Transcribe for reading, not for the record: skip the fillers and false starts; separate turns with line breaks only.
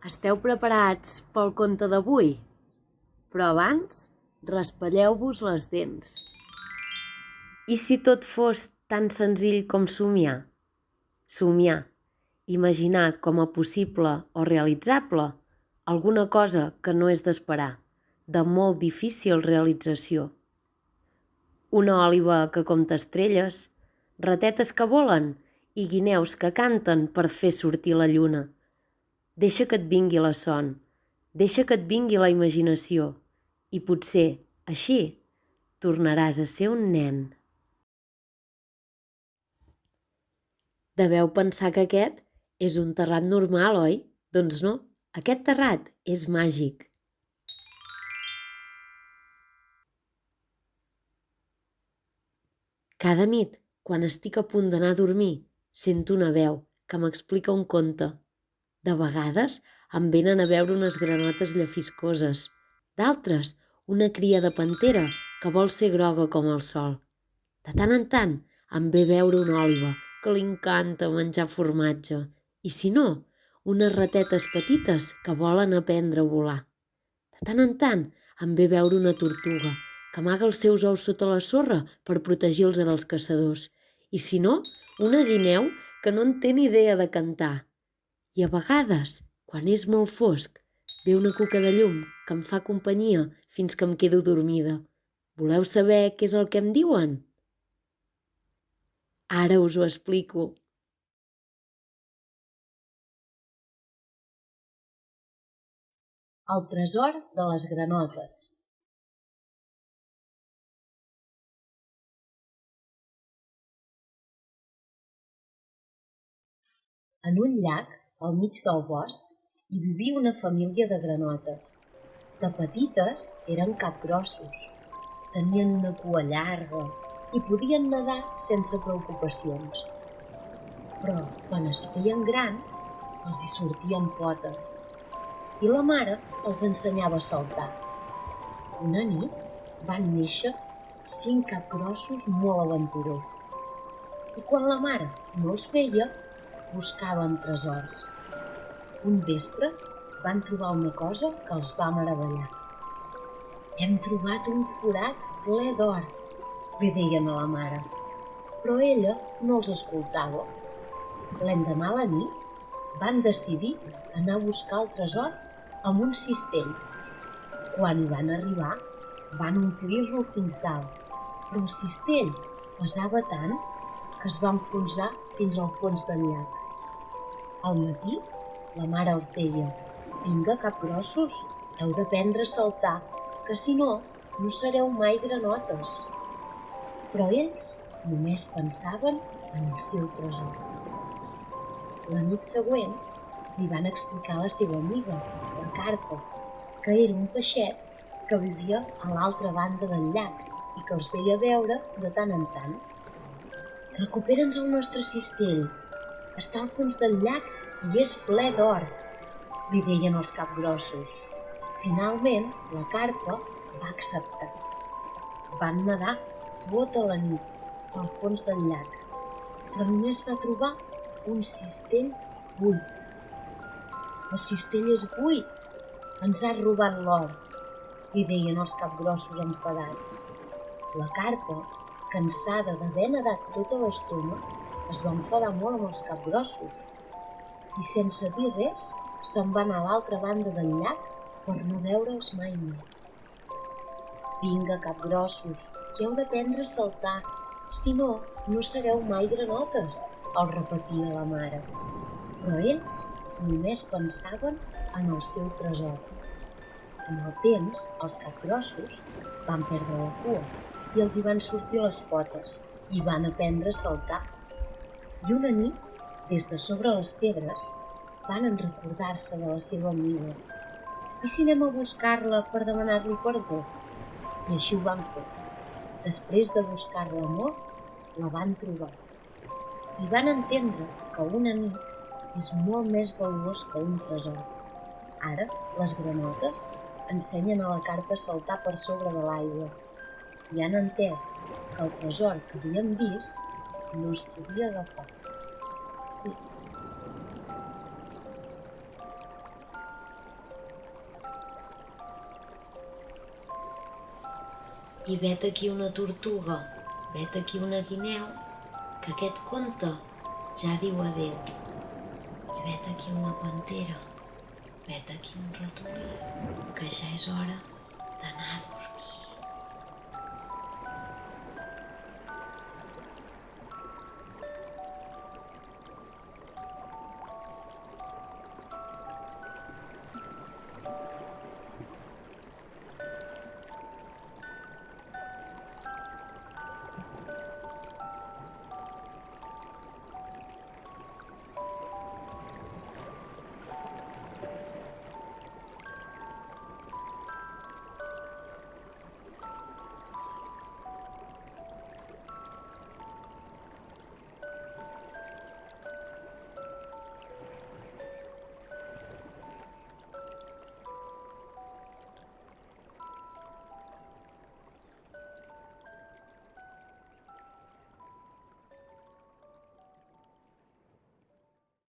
Esteu preparats pel conte d'avui? Però abans, raspalleu-vos les dents. I si tot fos tan senzill com somiar? Somiar, imaginar com a possible o realitzable alguna cosa que no és d'esperar, de molt difícil realització. Una òliba que compta estrelles, ratetes que volen i guineus que canten per fer sortir la lluna. Deixa que et vingui la son, deixa que et vingui la imaginació i potser, així, tornaràs a ser un nen. Deveu pensar que aquest és un terrat normal, oi? Doncs no, aquest terrat és màgic. Cada nit, quan estic a punt d'anar a dormir, sento una veu que m'explica un conte. De vegades em venen a veure unes granotes llefiscoses, d'altres una cria de pantera que vol ser groga com el sol. De tant en tant em ve veure una òliba que li encanta menjar formatge i, si no, unes ratetes petites que volen aprendre a volar. De tant en tant em ve veure una tortuga que amaga els seus ous sota la sorra per protegir-los dels caçadors i, si no, una guineu que no en té ni idea de cantar. I a vegades, quan és molt fosc, ve una cuca de llum que em fa companyia fins que em quedo dormida. Voleu saber què és el que em diuen? Ara us ho explico. El tresor de les granotes. En un llac, al mig del bosc, hi vivia una família de granotes. De petites eren capgrossos. Tenien una cua llarga i podien nedar sense preocupacions. Però quan es feien grans, els hi sortien potes i la mare els ensenyava a saltar. Una nit van néixer 5 capgrossos molt aventurers i quan la mare no els veia, buscaven tresors. Un vespre van trobar una cosa que els va meravellar. «Hem trobat un forat ple d'or», li deien a la mare, però ella no els escoltava. L'endemà a la nit van decidir anar a buscar el tresor amb un cistell. Quan hi van arribar, van omplir-lo fins dalt, però el cistell pesava tant que es va enfonsar fins al fons del llac. Al matí, la mare els deia: «Vinga, capgrossos, heu d'aprendre a saltar, que si no, no sereu mai granotes». Però ells només pensaven en el seu tresor. La nit següent li van explicar a la seva amiga, la carpa, que era un peixet que vivia a l'altra banda del llac i que els veia veure de tant en tant. «Recupera'ns el nostre cistell, està al fons del llac i és ple d'or», li deien els capgrossos. Finalment, la carpa va acceptar. Van nedar tota la nit al fons del llac, però només va trobar un cistell buit. «El cistell és buit, ens has robat l'or», li deien els capgrossos enfadats. La carpa, cansada d'haver nedat tota l'estona, es va enfadar molt amb els capgrossos i, sense dir res, se'n va anar a l'altra banda del llac per no veure'ls mai més. «Vinga, capgrossos, que heu d'aprendre a saltar, si no, no sereu mai granotes», els repetia la mare. Però ells només pensaven en el seu tresor. Amb el temps, els capgrossos van perdre la cua i els hi van sortir les potes i van aprendre a saltar. I una nit, des de sobre les pedres, van recordar-se de la seva amiga. «I si anem a buscar-la per demanar-li perdó?» I així ho van fer. Després de buscar-la molt, la van trobar. I van entendre que un amic és molt més valuós que un tresor. Ara, les granotes ensenyen a la carpa a saltar per sobre de l'aigua i han entès que el tresor que havien vist no es podia agafar. I vet aquí una tortuga, vet aquí una guineu, que aquest conte ja diu adéu. I vet aquí una pantera, vet aquí un ratolí, que ja és hora d'anar a dormir.